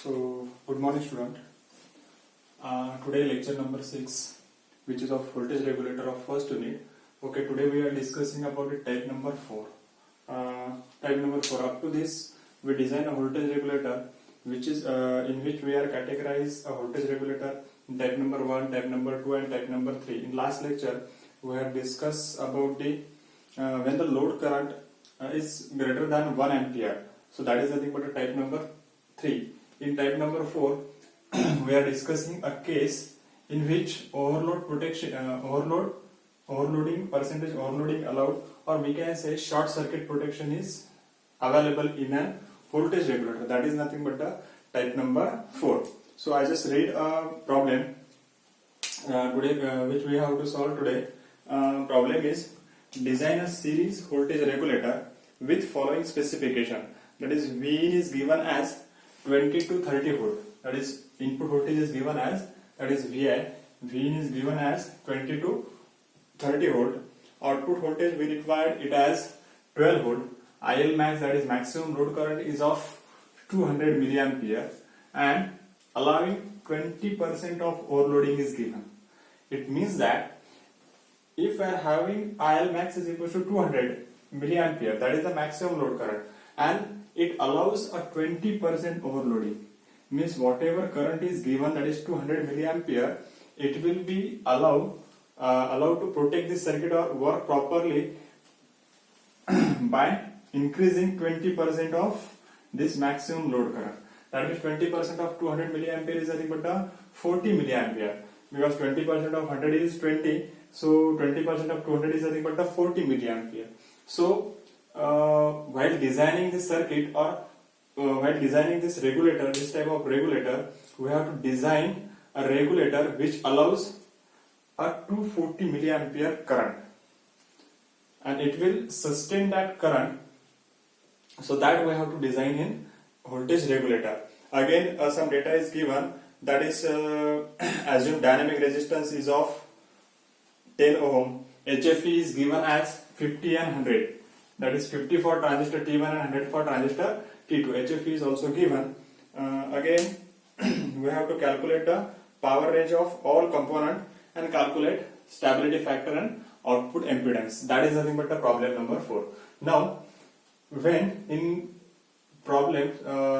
So, good morning, student. Today lecture number 6, which is of voltage regulator of first unit. Okay, today we are discussing about the type number 4. Type number 4. Up to this, we design a voltage regulator, which is in which we are categorize a voltage regulator in type number 1, type number 2, and type number 3. In last lecture, we have discussed about the when the load current is greater than 1 ampere. So that is nothing but a type number 3. In type number 4, we are discussing a case in which percentage overloading allowed, or we can say short circuit protection is available in a voltage regulator. That is nothing but the type number 4. So I just read a problem today which we have to solve today. Problem is design a series voltage regulator with following specification. That is, V is given as 20 to 30 volt. That is, input voltage is given as, that is VI. V is given as 20 to 30 volt. Output voltage we required it as 12 volt. IL max, that is maximum load current, is of 200 milliampere, and allowing 20% of overloading is given. It means that if we are having IL max is equal to 200 milliampere, that is the maximum load current, and it allows a 20% overloading, means whatever current is given, that is 200 milliampere, it will be allowed to protect this circuit or work properly by increasing 20% of this maximum load current. That means 20% of 200 milliampere is nothing but the 40 milliampere, because 20% of 100 is 20, so 20% of 200 is nothing but the 40 milliampere. So while designing this circuit, or while designing this regulator, this type of regulator, we have to design a regulator which allows a 240 milliampere current, and it will sustain that current. So that we have to design in voltage regulator. Again, some data is given, that is assume dynamic resistance is of 10 ohm. HFE is given as 50 and 100. That is 50 for transistor T1 and 100 for transistor T2. HFE is also given. Again, we have to calculate the power range of all components and calculate stability factor and output impedance. That is nothing but the problem number 4. Now, when in problem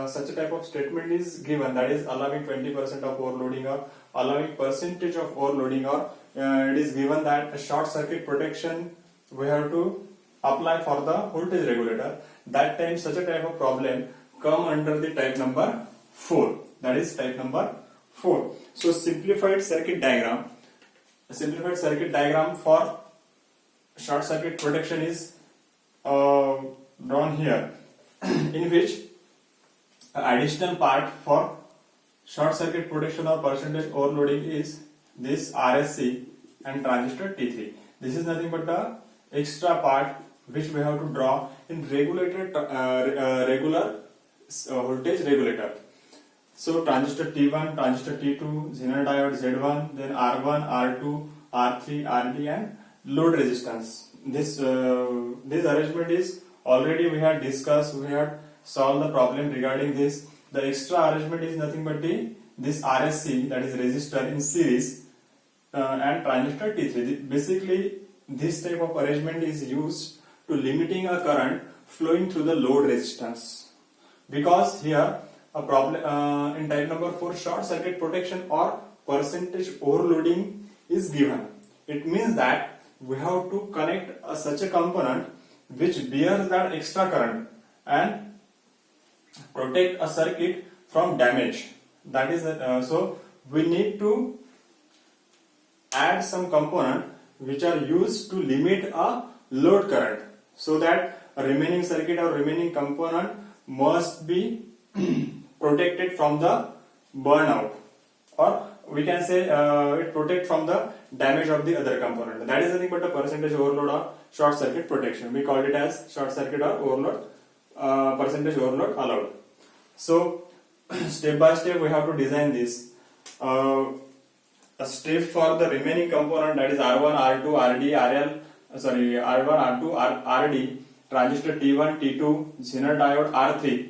such a type of statement is given, that is allowing 20% of overloading or allowing percentage of overloading, or it is given that a short circuit protection we have to apply for the voltage regulator, that time such a type of problem come under the type number 4. That is type number 4. So simplified circuit diagram for short circuit protection is drawn here, in which additional part for short circuit protection or percentage overloading is this RSC and transistor T3. This is nothing but the extra part which we have to draw in regular voltage regulator. So transistor T1, transistor T2, Zener diode Z1, then R1, R2, R3, RD, and load resistance. This arrangement is already we had discussed, we had solved the problem regarding this. The extra arrangement is nothing but this RSC, that is resistor in series, and transistor T3. Basically, this type of arrangement is used to limiting a current flowing through the load resistance, because here a problem in type number 4, short circuit protection or percentage overloading is given. It means that we have to connect such a component which bears that extra current and protect a circuit from damage. That is so we need to add some component which are used to limit a load current, so that a remaining circuit or remaining component must be protected from the burnout, or we can say it protect from the damage of the other component. That is nothing but a percentage overload or short circuit protection. We called it as short circuit or overload, percentage overload allowed. So step by step we have to design this. A step for the remaining component, that is R1, R2, RD, R1, R2, RD, transistor T1, T2, Zener diode R3.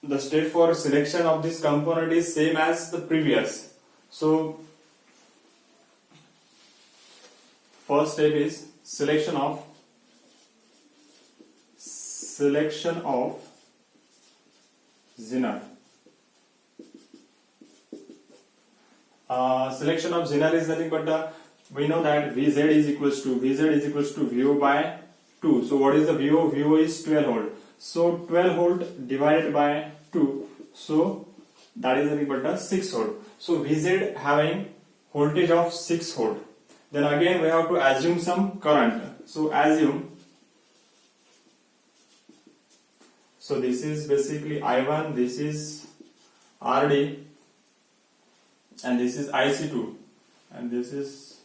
the step for selection of this component is same as the previous. So first step is selection of Zener. Selection of Zener is nothing but we know that Vz is equals to VO by 2. So what is the VO? VO is 12 volt. So 12 volt divided by 2. So that is nothing but 6 volt. So Vz having voltage of 6 volt. Then again we have to assume some current. So assume. So this is basically I1, this is RD, and this is IC2, and this is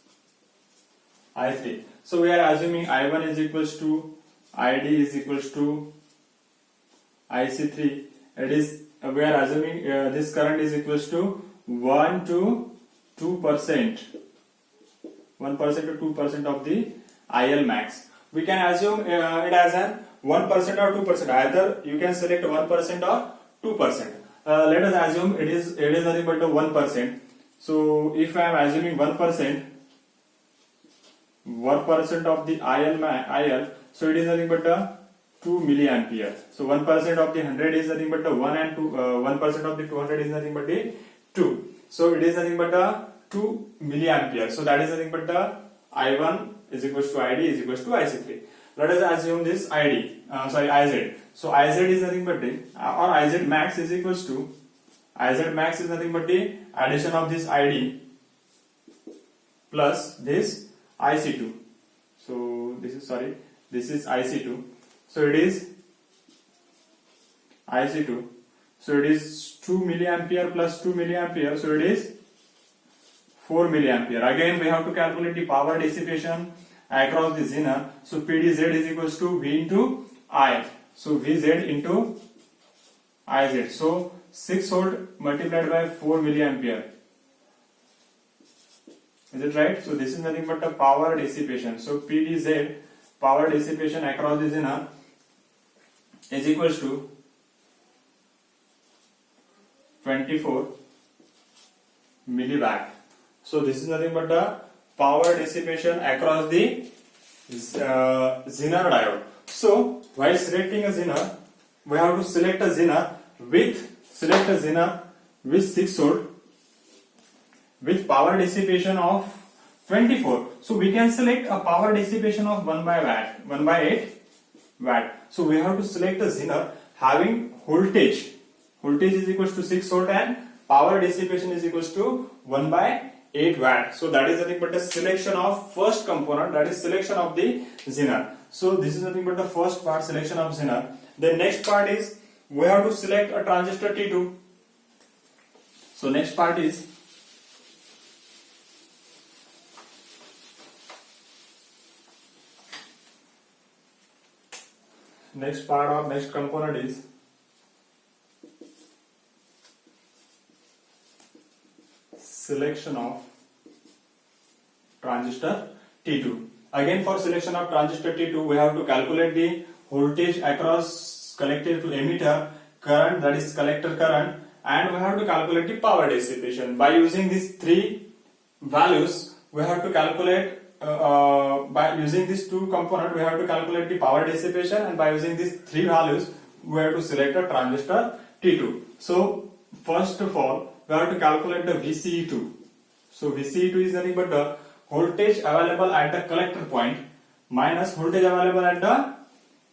I3. So we are assuming I1 is equals to ID is equals to IC3. It is we are assuming this current is equals to 1 to 2%, 1% to 2% of the IL max. We can assume it as an 1% or 2%. Either you can select 1% or 2%. Let us assume it is nothing but 1%. So if I am assuming 1% of the IL, so it is nothing but 2 milliampere. So 1% of the 100 is nothing but 1, and 1% of the 200 is nothing but 2. So it is nothing but 2 milliampere. So that is nothing but I1 is equals to ID is equals to IC3. Let us assume this IZ. So IZ is nothing but or IZ max is equals to IZ max is nothing but the addition of this ID plus this IC2. So this is IC2. So it is IC2. So it is 2 milliampere plus 2 milliampere. So it is 4 milliampere. Again we have to calculate the power dissipation across the Zener. So PdZ is equals to V into I. So Vz into Iz. So 6 volt multiplied by 4 milliampere. Is it right? So this is nothing but the power dissipation. So PdZ, power dissipation across the Zener, is equals to 24 milliwatt. So this is nothing but the power dissipation across the Zener diode. So while selecting a Zener, we have to select a Zener with 6 volt with power dissipation of 24. So we can select a power dissipation of 1 by 8 watt. So we have to select a Zener having voltage is equals to 6 volt and power dissipation is equals to 1 by 8 watt. So that is nothing but the selection of first component, that is selection of the Zener. So this is nothing but the first part, selection of Zener. The next part is we have to select a transistor T2. So next part is next component is selection of transistor T2. Again for selection of transistor T2 we have to calculate the voltage across collector to emitter, current, that is collector current, and we have to calculate the power dissipation. By using these three values we have to calculate by using these two components we have to calculate the power dissipation, and by using these three values we have to select a transistor T2. So first of all we have to calculate the VCE2. So VCE2 is nothing but the voltage available at the collector point minus voltage available at the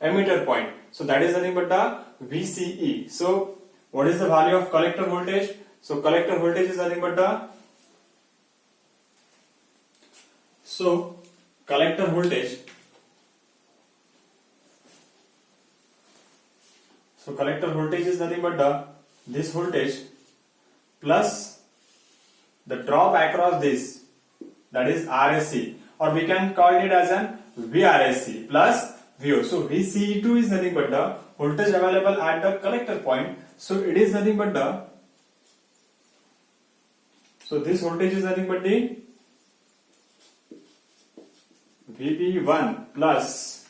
emitter point. So that is nothing but the VCE. So what is the value of collector voltage? So collector voltage is nothing but the collector voltage. So collector voltage is nothing but this voltage plus the drop across this, that is RSC, or we can call it as an VRSC plus VO. So VCE2 is nothing but the voltage available at the collector point. So it is nothing but this voltage is nothing but the VB1 plus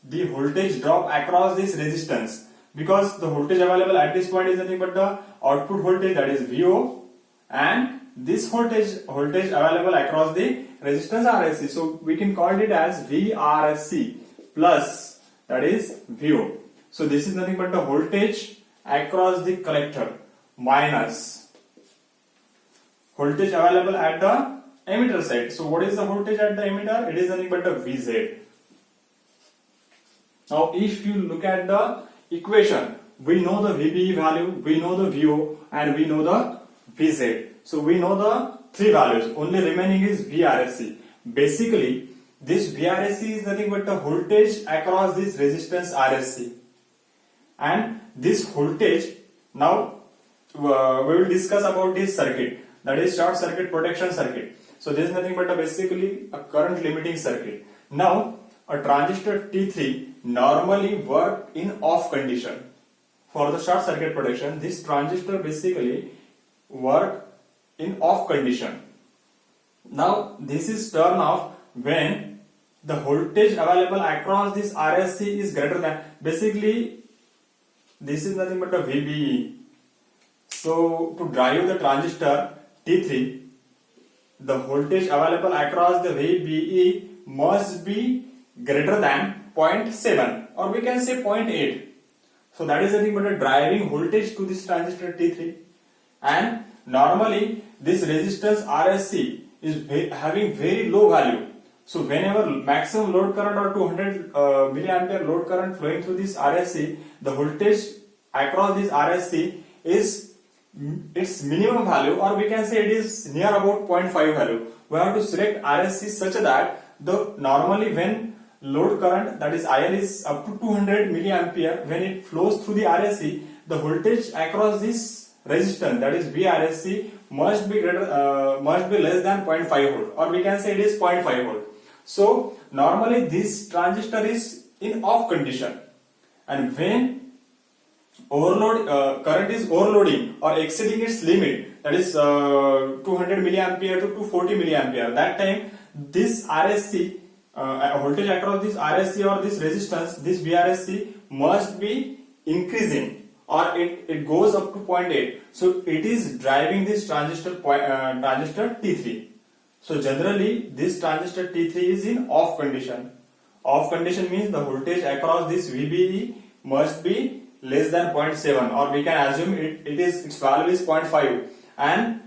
the voltage drop across this resistance. because the voltage available at this point is nothing but the output voltage, that is VO, and this voltage available across the resistance RSC. So we can call it as VRSC plus, that is VO. So this is nothing but the voltage across the collector minus voltage available at the emitter side. So what is the voltage at the emitter? It is nothing but the VZ. Now if you look at the equation, we know the VBE value, we know the VO, and we know the VZ. So we know the three values. Only remaining is VRSC. Basically, this VRSC is nothing but the voltage across this resistance RSC. And this voltage, now we will discuss about this circuit, that is short circuit protection circuit. So this is nothing but basically a current limiting circuit. Now a transistor T3 normally work in off condition. For the short circuit protection, this transistor basically work in off condition. Now this is turn off when the voltage available across this RSC is greater than, basically this is nothing but a VBE. So to drive the transistor T3, the voltage available across the VBE must be greater than 0.7 or we can say 0.8. So that is nothing but a driving voltage to this transistor T3, and normally this resistance RSC is having very low value. So whenever maximum load current or 200 milliampere load current flowing through this RSC, the voltage across this RSC is its minimum value, or we can say it is near about 0.5 value. We have to select RSC such that the normally when load current, that is IL, is up to 200 milliampere, when it flows through the RSC, the voltage across this resistance, that is VRSC, must be less than 0.5 volt, or we can say it is 0.5 volt. So normally this transistor is in off condition, and when current is overloading or exceeding its limit, that is 200 milliampere to 240 milliampere, that time this RSC voltage across this RSC or this resistance, this VRSC must be increasing, or it goes up to 0.8. So it is driving this transistor T3. So generally this transistor T3 is in off condition. Off condition means the voltage across this VBE must be less than 0.7, or we can assume its value is 0.5, and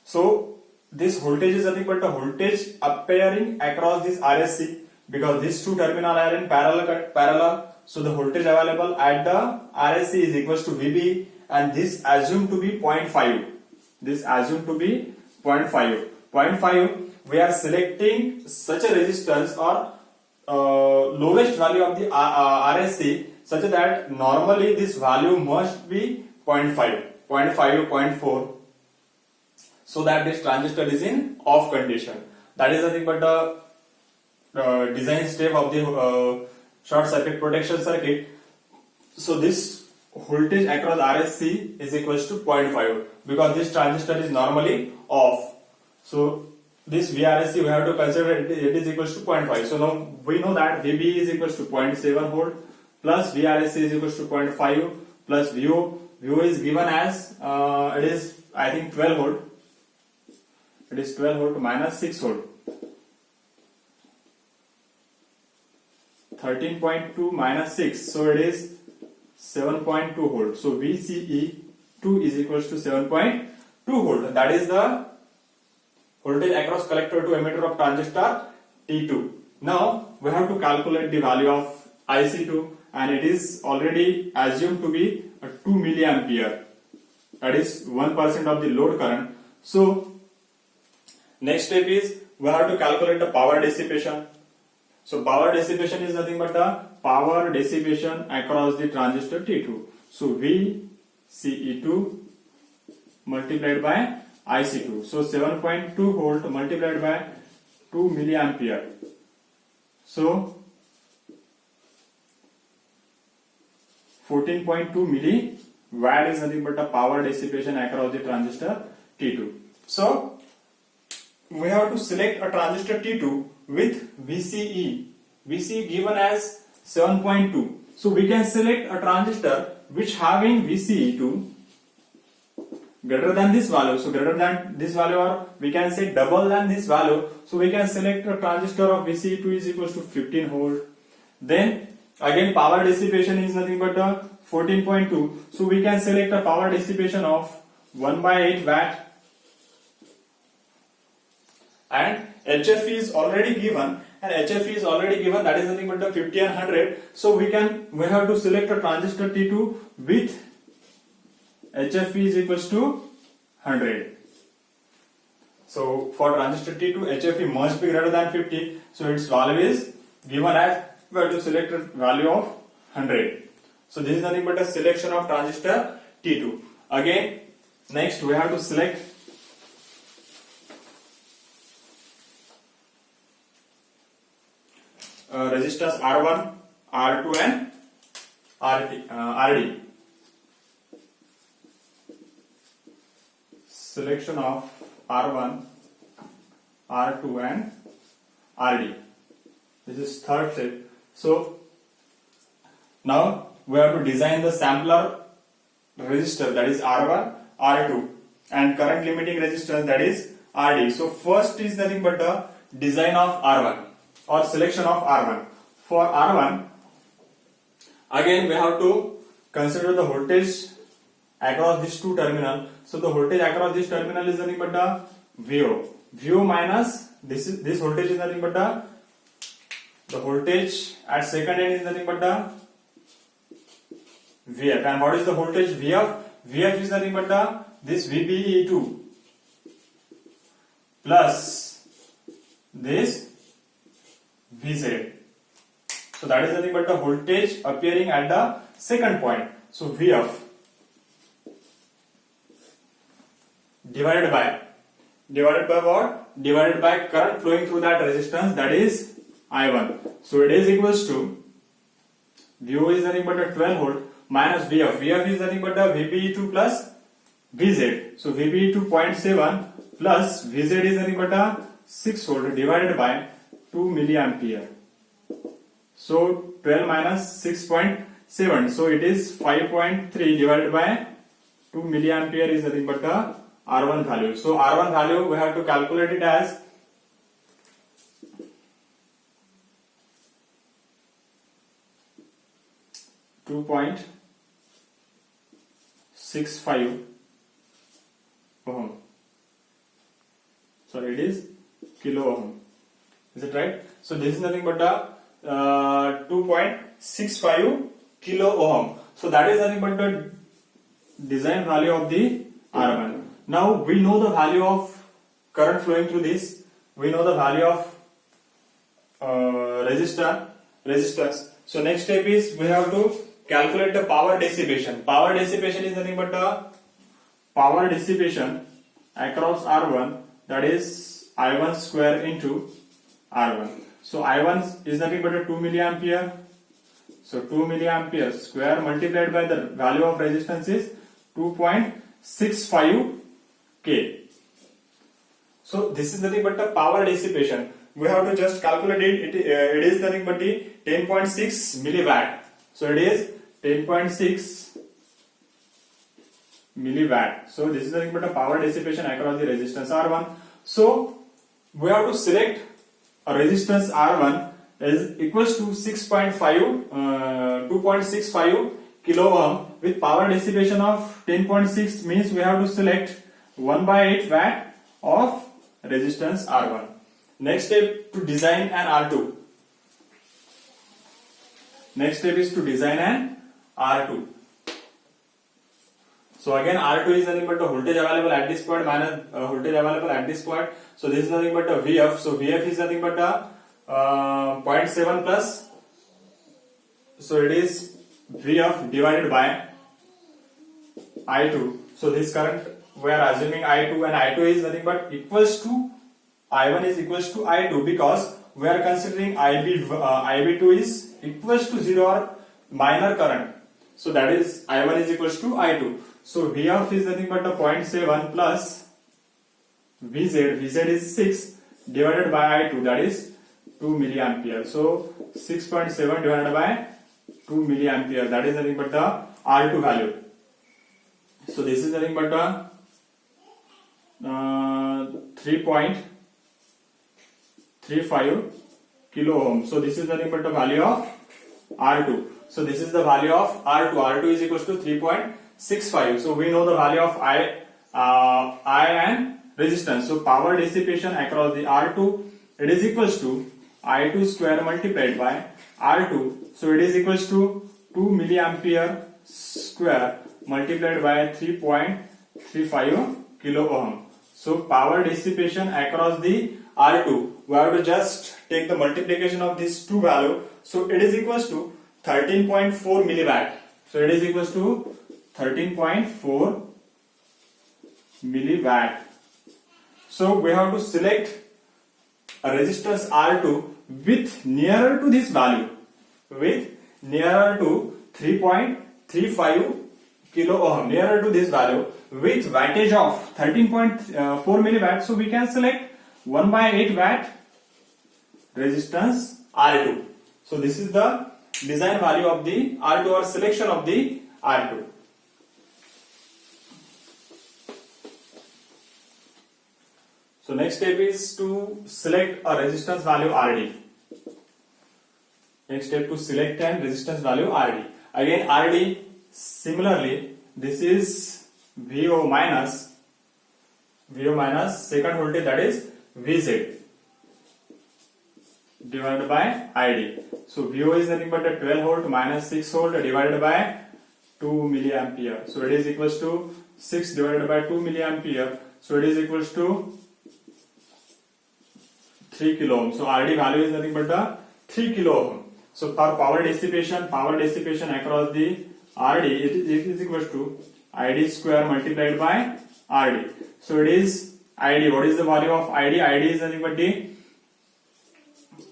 so this voltage is nothing but the voltage appearing across this RSC, because these two terminals are in parallel. So the voltage available at the RSC is equals to VB, and this assumed to be 0.5. This assumed to be 0.5. 0.5. We are selecting such a resistance or lowest value of the RSC such that normally this value must be 0.5, 0.5, 0.4. So that this transistor is in off condition. That is nothing but the design step of the short circuit protection circuit. So this voltage across RSC is equals to 0.5 because this transistor is normally off. So this VRSC we have to consider it is equals to 0.5. So now we know that VB is equals to 0.7 volt plus VRSC is equals to 0.5 plus VO. VO is given as it is I think 12 volt. It is 12 volt minus 6 volt. 13.2 minus 6, so it is 7.2 volt. So VCE2 is equals to 7.2 volt. That is the voltage across collector to emitter of transistor T2. Now we have to calculate the value of IC2, and it is already assumed to be a 2 milliampere. That is 1% of the load current. So next step is we have to calculate the power dissipation. So power dissipation is nothing but the power dissipation across the transistor T2. So VCE2 multiplied by IC2. So 7.2 volt multiplied by 2 milliampere. So 14.2 milliwatt is nothing but the power dissipation across the transistor T2. So we have to select a transistor T2 with VCE given as 7.2. So we can select a transistor which having VCE2 greater than this value. So greater than this value, or we can say double than this value. So we can select a transistor of VCE2 is equals to 15 volt. Then again power dissipation is nothing but 14.2. So we can select a power dissipation of 1 by 8 watt. And HF is already given, that is nothing but the 50 and 100. So we have to select a transistor T2 with HF is equals to 100. So for transistor T2, HF must be greater than 50. So its value is given as, we have to select a value of 100. So this is nothing but a selection of transistor T2. Again, next we have to select resistors R1, R2 and RD. Selection of R1, R2 and RD. This is third step. So now we have to design the sampler resistor, that is R1, R2, and current limiting resistance, that is RD. So first is nothing but the design of R1 or selection of R1. For R1, again we have to consider the voltage across these two terminals. So the voltage across this terminal is nothing but the VO. VO minus this voltage is nothing but the voltage at second end is nothing but the VF. And what is the voltage VF? VF is nothing but this VBE2 plus this VZ. So that is nothing but the voltage appearing at the second point. So VF divided by what? Divided by current flowing through that resistance, that is I1. So it is equals to VO is nothing but a 12 volt minus VF. VF is nothing but a VBE2 plus VZ. So VBE2 0.7 plus VZ is nothing but a 6 volt divided by 2 milliampere. So 12 minus 6.7. So it is 5.3 divided by 2 milliampere is nothing but the R1 value. So R1 value we have to calculate it as 2.65 ohm. So it is kilo ohm. Is it right? So this is nothing but the 2.65 kilo ohm. So that is nothing but the design value of the R1. Now we know the value of current flowing through this. We know the value of resistors. So next step is we have to calculate the power dissipation. Power dissipation is nothing but the power dissipation across R1, that is I1 square into R1. So I1 is nothing but a 2 milliampere. So 2 milliampere square multiplied by the value of resistance is 2.65 K. So this is nothing but the power dissipation. We have to just calculate it. It is nothing but the 10.6 milliwatt. So it is 10.6 milliwatt. So this is nothing but a power dissipation across the resistance R1. So we have to select a resistance R1 is equals to 2.65 kilo ohm with power dissipation of 10.6, means we have to select 1 by 8 watt of resistance R1. Next step to design an R2. Next step is to design an R2. So again R2 is nothing but the voltage available at this point minus voltage available at this point. So this is nothing but the VF. So VF is nothing but the 0.7 plus. So it is VF divided by I2. So this current we are assuming I2, and I2 is nothing but equals to I1 is equals to I2, because we are considering IB2 is equals to 0 or minor current. So that is I1 is equals to I2. So VF is nothing but a 0.7 plus VZ. VZ is 6 divided by I2, that is 2 milliampere. So 6.7 divided by 2 milliampere, that is nothing but the R2 value. So this is nothing but 3.35 kilo ohm. So this is nothing but the value of R2. So this is the value of R2. R2 is equals to 3.65. So we know the value of I and resistance. So power dissipation across the R2, it is equals to I2 square multiplied by R2. So it is equals to 2 milliampere square multiplied by 3.35 kilo ohm. So power dissipation across the R2, we have to just take the multiplication of these two value. So it is equals to 13.4 milliwatt. So it is equals to 13.4 milliwatt. So we have to select a resistance R2 with nearer to this value, with nearer to 3.35 kilo ohm, nearer to this value, with wattage of 13.4 milliwatt. So we can select 1/8 watt resistance R2. So this is the design value of the R2 or selection of the R2. So next step is to select a resistance value RD. Next step to select an resistance value RD. Again RD, similarly, this is VO minus second voltage, that is VZ, divided by ID. So VO is nothing but a 12 volt minus 6 volt divided by 2 milliampere. So it is equals to 6 divided by 2 milliampere. So it is equals to 3 kilo ohm. So RD value is nothing but the 3 kilo ohm. So for power dissipation across the RD, it is equals to ID square multiplied by RD. So it is ID. What is the value of ID? ID is nothing but the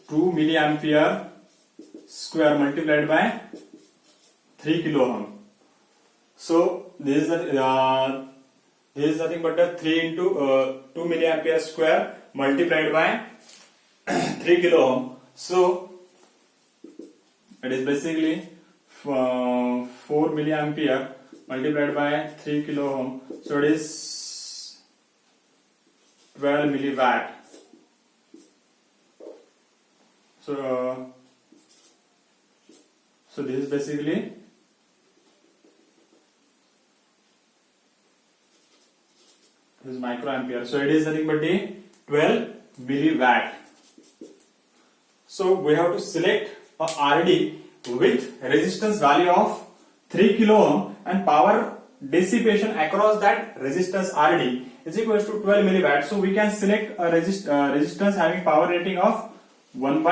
2 milliampere square multiplied by 3 kilo ohm. So this is nothing but the 3 into 2 milliampere square multiplied by 3 kilo ohm. So it is basically 4 milliampere multiplied by 3 kilo ohm. So it is 12 milliwatt. So this is basically this is microampere. So it is nothing but the 12 milliwatt. So we have to select a RD with resistance value of 3 kilo ohm and power dissipation across that resistance RD is equals to 12 milliwatt. So we can select a resistance having power rating of 1/.